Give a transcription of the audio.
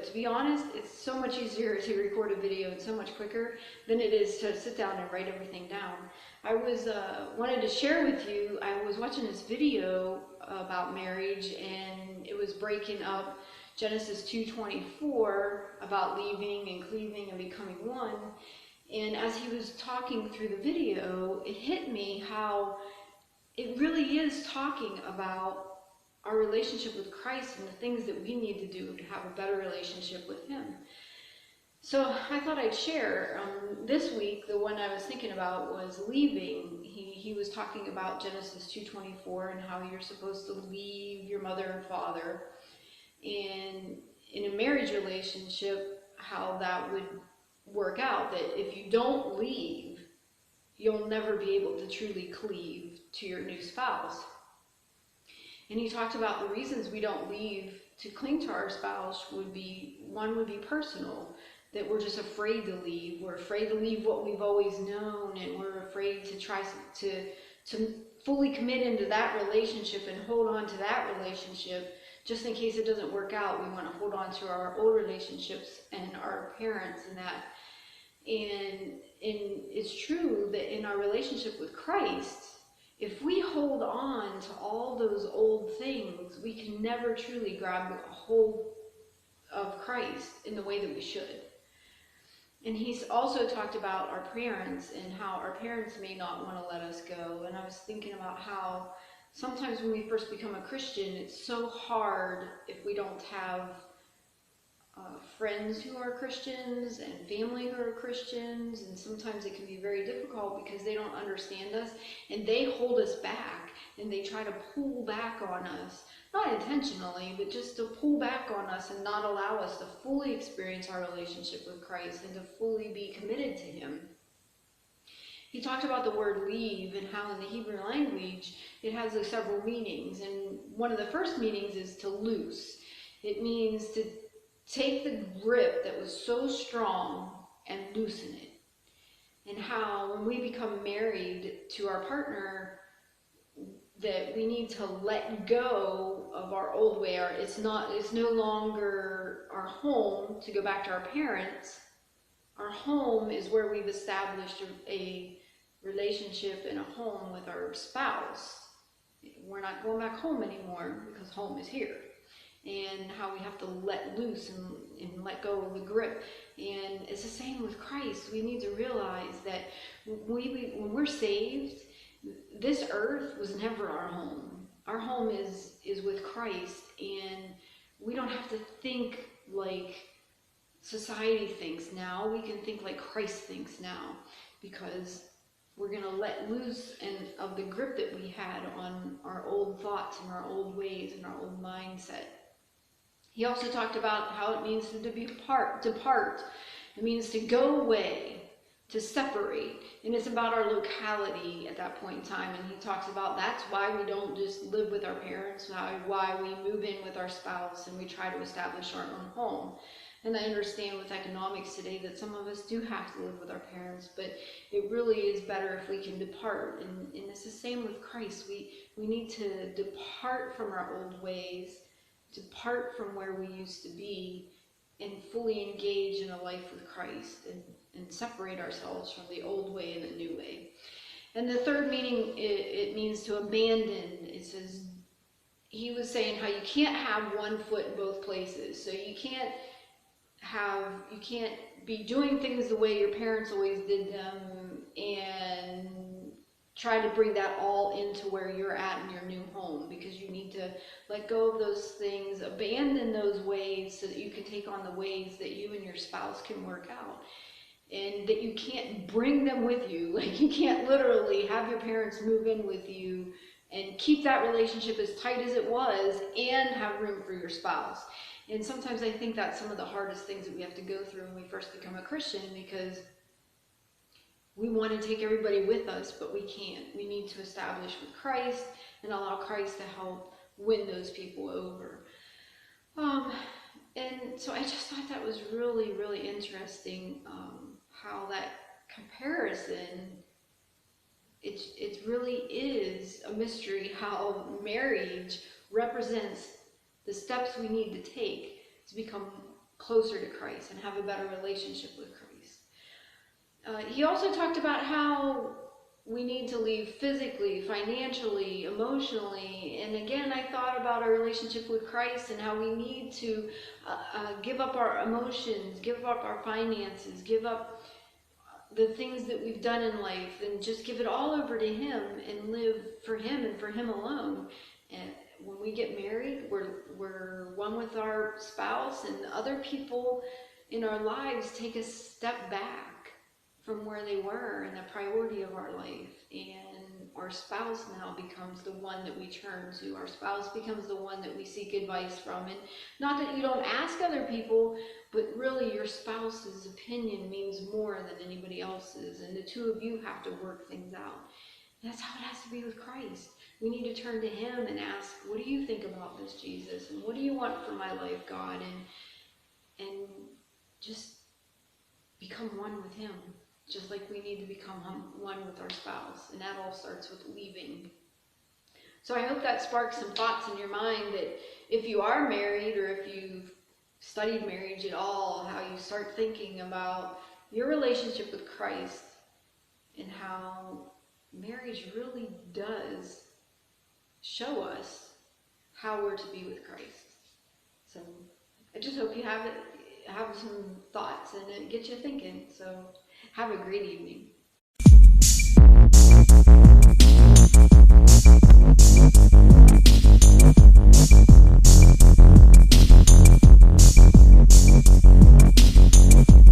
To be honest, it's so much easier to record a video and so much quicker than it is to sit down and write everything down. I was wanted to share with you, I was watching this video about marriage, and it was breaking up Genesis 2:24 about leaving and cleaving and becoming one. And as he was talking through the video, it hit me how it really is talking about our relationship with Christ and the things that we need to do to have a better relationship with Him. So I thought I'd share. This week, the one I was thinking about was leaving. He was talking about Genesis 2:24 and how you're supposed to leave your mother and father. And in a marriage relationship, how that would work out, that if you don't leave, you'll never be able to truly cleave to your new spouse. And he talked about the reasons we don't leave to cling to our spouse would be, one would be personal, that we're just afraid to leave. We're afraid to leave what we've always known, and we're afraid to try to fully commit into that relationship and hold on to that relationship. Just in case it doesn't work out, we want to hold on to our old relationships and our parents and that. And it's true that in our relationship with Christ, if we hold on to all those old things, we can never truly grab a hold of Christ in the way that we should. And he's also talked about our parents and how our parents may not want to let us go. And I was thinking about how sometimes when we first become a Christian, it's so hard if we don't have friends who are Christians and family who are Christians, and sometimes it can be very difficult because they don't understand us and they hold us back and they try to pull back on us, not intentionally, but just to pull back on us and not allow us to fully experience our relationship with Christ and to fully be committed to Him. He talked about the word leave and how in the Hebrew language it has several meanings, and one of the first meanings is to loose. It means to take the grip that was so strong and loosen it. And how when we become married to our partner, that we need to let go of our old way. It's no longer our home to go back to our parents. Our home is where we've established a relationship and a home with our spouse. We're not going back home anymore because home is here. And how we have to let loose and let go of the grip. And it's the same with Christ. We need to realize that when we're saved, this earth was never our home. Our home is with Christ, and we don't have to think like society thinks now. We can think like Christ thinks now, because we're going to let loose of the grip that we had on our old thoughts and our old ways and our old mindset. He also talked about how it means to depart. It means to go away, to separate. And it's about our locality at that point in time. And he talks about that's why we don't just live with our parents, why we move in with our spouse and we try to establish our own home. And I understand with economics today that some of us do have to live with our parents, but it really is better if we can depart. And it's the same with Christ. We need to depart from our old ways, depart from where we used to be, and fully engage in a life with Christ and separate ourselves from the old way and the new way. And the third meaning, it means to abandon. It says, he was saying how you can't have one foot in both places. So you can't be doing things the way your parents always did them and try to bring that all into where you're at in your new home, because you need to let go of those things, abandon those ways so that you can take on the ways that you and your spouse can work out. And that you can't bring them with you. Like, you can't literally have your parents move in with you and keep that relationship as tight as it was and have room for your spouse. And sometimes I think that's some of the hardest things that we have to go through when we first become a Christian, because we want to take everybody with us, but we can't. We need to establish with Christ and allow Christ to help win those people over. And so I just thought that was really, really interesting, how that comparison, it really is a mystery how marriage represents the steps we need to take to become closer to Christ and have a better relationship with Christ. He also talked about how we need to leave physically, financially, emotionally. And again, I thought about our relationship with Christ and how we need to give up our emotions, give up our finances, give up the things that we've done in life, and just give it all over to Him and live for Him and for Him alone. And when we get married, we're one with our spouse, and other people in our lives take a step back from where they were and the priority of our life. And our spouse now becomes the one that we turn to. Our spouse becomes the one that we seek advice from. And not that you don't ask other people, but really your spouse's opinion means more than anybody else's. And the two of you have to work things out. That's how it has to be with Christ. We need to turn to Him and ask, what do you think about this, Jesus? And what do you want for my life, God? And just become one with Him. Just like we need to become one with our spouse. And that all starts with leaving. So I hope that sparks some thoughts in your mind that if you are married, or if you've studied marriage at all, how you start thinking about your relationship with Christ and how marriage really does show us how we're to be with Christ. So I just hope you have some thoughts and it gets you thinking. So have a great evening.